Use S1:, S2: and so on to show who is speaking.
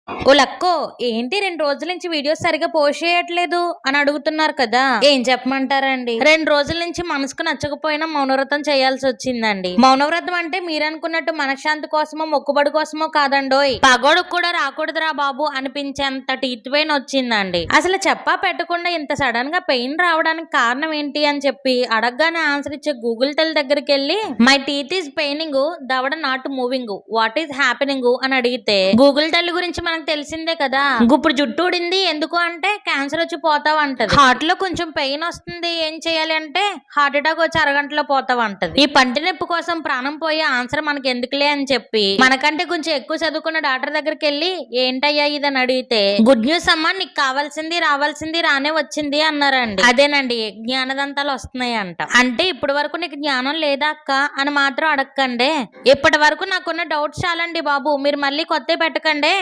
S1: ఓ లక్కో, ఏంటి 2 రోజుల నుంచి వీడియోస్ సరిగ్గా పోస్ట్ చేయట్లేదు అని అడుగుతున్నారు కదా. ఏం చెప్పమంటారండి, 2 రోజుల నుంచి మనసుకు నచ్చకపోయినా మౌనవ్రతం చేయాల్సొచ్చిందండి. మౌనవ్రతం అంటే మీరనుకున్నట్టు మనశ్శాంతి కోసమో, మొక్కుబడి కోసమో కాదండోయ్. పగోడుకు కూడా రాకూడదురా బాబు అనిపించేంత టీత్ పెయిన్ వచ్చిందండి. అసలు చెప్పా పెట్టకుండా ఇంత సడన్ గా పెయిన్ రావడానికి కారణం ఏంటి అని చెప్పి అడగగానే ఆన్సర్ ఇచ్చే గూగుల్ టెల్ దగ్గరికి వెళ్ళి మై టీత్ ఈస్ పెయినింగ్, దవడ not moving, what is happening అని అడిగితే గూగుల్ టెల్ గురించి మనకు తెలిసిందే కదా. ఇప్పుడు జుట్టు ఊడింది ఎందుకు అంటే క్యాన్సర్ వచ్చి పోతావు అంటది. హార్ట్ లో కొంచెం పెయిన్ వస్తుంది ఏం చేయాలి అంటే హార్ట్ అటాక్ వచ్చి అరగంటలో పోతావు అంటది. ఈ పంటి నొప్పి కోసం ప్రాణం పోయే ఆన్సర్ మనకి ఎందుకులే అని చెప్పి మనకంటే కొంచెం ఎక్కువ చదువుకున్న డాక్టర్ దగ్గరికి వెళ్ళి ఏంటయ్యా ఇదని అడిగితే గుడ్ న్యూస్ అమ్మా, నీకు కావాల్సింది రావాల్సింది రానే వచ్చింది అన్నారండి. అదేనండి, జ్ఞానదంతాలు వస్తున్నాయి అంట. అంటే ఇప్పటి వరకు నీకు జ్ఞానం లేదా అక్క అని మాత్రం అడగకండి. ఇప్పటి వరకు నాకున్న డౌట్స్ చాలండి బాబు, మీరు మళ్ళీ కొత్త పెట్టకండి.